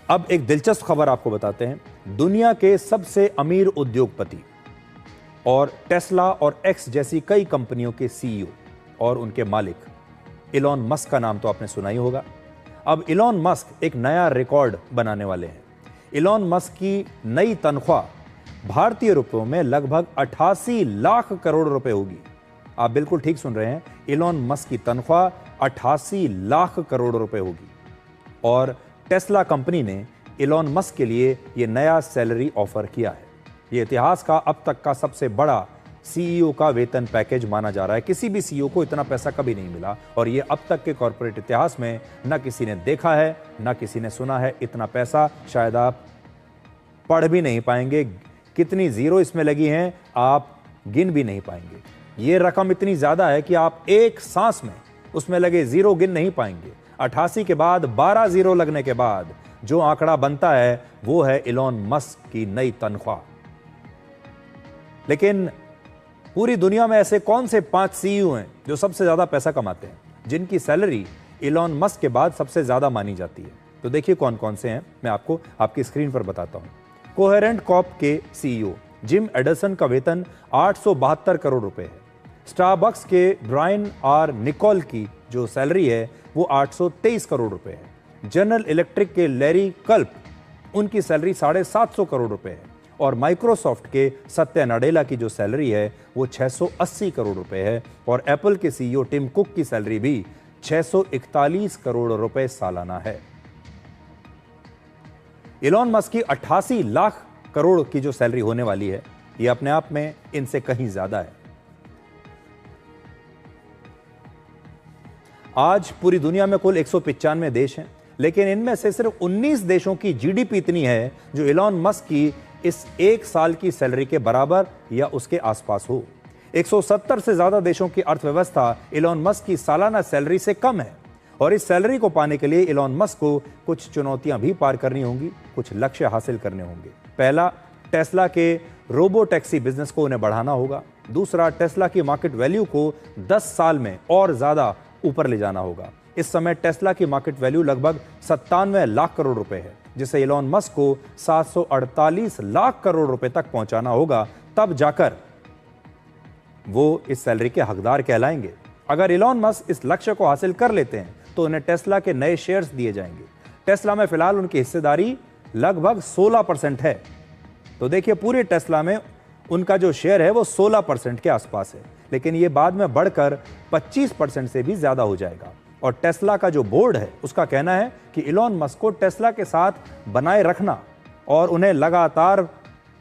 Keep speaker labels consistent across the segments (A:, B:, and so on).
A: अब एक दिलचस्प खबर आपको बताते हैं। दुनिया के सबसे अमीर उद्योगपति और टेस्ला और एक्स जैसी कई कंपनियों के सीईओ और उनके मालिक इलॉन मस्क का नाम तो आपने सुना ही होगा। अब इलॉन मस्क एक नया रिकॉर्ड बनाने वाले हैं। इलॉन मस्क की नई तनख्वाह भारतीय रुपयों में लगभग 88 लाख करोड़ रुपए होगी। आप बिल्कुल ठीक सुन रहे हैं, इलॉन मस्क की तनख्वाह 88 लाख करोड़ रुपए होगी। और टेस्ला कंपनी ने इलॉन मस्क के लिए यह नया सैलरी ऑफर किया है। यह इतिहास का अब तक का सबसे बड़ा सीईओ का वेतन पैकेज माना जा रहा है। किसी भी सीईओ को इतना पैसा कभी नहीं मिला और यह अब तक के कॉर्पोरेट इतिहास में न किसी ने देखा है न किसी ने सुना है। इतना पैसा शायद आप पढ़ भी नहीं पाएंगे, कितनी जीरो इसमें लगी हैं आप गिन भी नहीं पाएंगे। यह रकम इतनी ज्यादा है कि आप एक सांस में उसमें लगे जीरो गिन नहीं पाएंगे। 88 के बाद 12 जीरो लगने के बाद जो आंकड़ा बनता है वो है इलॉन मस्क की नई तनख्वाह। लेकिन पूरी दुनिया में ऐसे कौन से 5 सीईओ हैं जो सबसे ज्यादा पैसा कमाते हैं, जिनकी सैलरी इलॉन मस्क के बाद सबसे ज्यादा मानी जाती है? तो देखिए कौन कौन से हैं, मैं आपको आपकी स्क्रीन पर बताता हूं। कोहेरेंट कॉर्प के सीईओ जिम एडरसन का वेतन 872 करोड़ रुपए है। स्टारबक्स के ब्रायन आर निकोल की जो सैलरी है वो 823 करोड़ रुपए है। जनरल इलेक्ट्रिक के लैरी कल्प, उनकी सैलरी 750 करोड़ रुपए है। और माइक्रोसॉफ्ट के सत्या नडेला की जो सैलरी है वो 680 करोड़ रुपए है। और एप्पल के सीईओ टिम कुक की सैलरी भी 641 करोड़ रुपए सालाना है। इलॉन मस्क की 88 लाख करोड़ की जो सैलरी होने वाली है, ये अपने आप में इनसे कहीं ज्यादा है। आज पूरी दुनिया में कुल 195 देश हैं, लेकिन इनमें से सिर्फ 19 देशों की जीडीपी इतनी है जो इलॉन मस्क की इस एक साल की सैलरी के बराबर या उसके आसपास हो। 170 से ज्यादा देशों की अर्थव्यवस्था इलॉन मस्क की सालाना सैलरी से कम है। और इस सैलरी को पाने के लिए इलॉन मस्क को कुछ चुनौतियां भी पार करनी होंगी, कुछ लक्ष्य हासिल करने होंगे। पहला, टेस्ला के रोबो टैक्सी बिजनेस को उन्हें बढ़ाना होगा। दूसरा, टेस्ला की मार्केट वैल्यू को 10 साल में और ज्यादा ऊपर ले जाना होगा। इस समय टेस्ला की मार्केट वैल्यू लगभग 97 लाख करोड़ रुपए है, जिसे इलॉन मस्क को 748 लाख करोड़ रुपए तक पहुंचाना होगा, तब जाकर वो इस सैलरी के हकदार कहलाएंगे। अगर इलॉन मस्क इस लक्ष्य को हासिल कर लेते हैं तो उन्हें टेस्ला के नए शेयर्स दिए जाएंगे। टेस्ला में फिलहाल उनकी हिस्सेदारी लगभग 16% है। तो देखिए पूरे टेस्ला में उनका जो शेयर है वो 16% के आसपास है, लेकिन ये बाद में बढ़कर 25% से भी ज्यादा हो जाएगा। और टेस्ला का जो बोर्ड है उसका कहना है कि इलॉन मस्क को टेस्ला के साथ बनाए रखना और उन्हें लगातार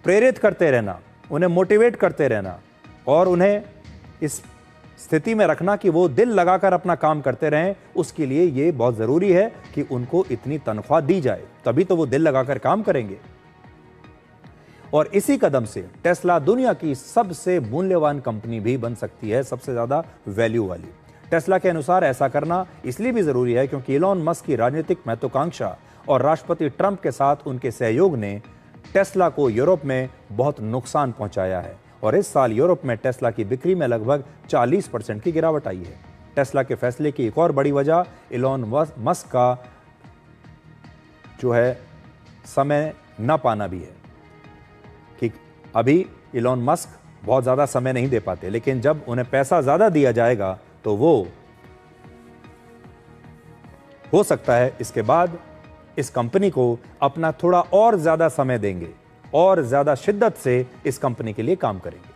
A: प्रेरित करते रहना, उन्हें मोटिवेट करते रहना और उन्हें इस स्थिति में रखना कि वो दिल लगाकर अपना काम करते रहें, उसके लिए ये बहुत जरूरी है कि उनको इतनी तनख्वाह दी जाए, तभी तो वो दिल लगाकर काम करेंगे। और इसी कदम से टेस्ला दुनिया की सबसे मूल्यवान कंपनी भी बन सकती है, सबसे ज्यादा वैल्यू वाली। टेस्ला के अनुसार ऐसा करना इसलिए भी जरूरी है क्योंकि इलॉन मस्क की राजनीतिक महत्वाकांक्षा और राष्ट्रपति ट्रंप के साथ उनके सहयोग ने टेस्ला को यूरोप में बहुत नुकसान पहुंचाया है। और इस साल यूरोप में टेस्ला की बिक्री में लगभग 40% की गिरावट आई है। टेस्ला के फैसले की एक और बड़ी वजह इलॉन मस्क का जो है समय न पाना भी है कि अभी इलॉन मस्क बहुत ज़्यादा समय नहीं दे पाते, लेकिन जब उन्हें पैसा ज़्यादा दिया जाएगा तो वो हो सकता है इसके बाद इस कंपनी को अपना थोड़ा और ज़्यादा समय देंगे और ज़्यादा शिद्दत से इस कंपनी के लिए काम करेंगे।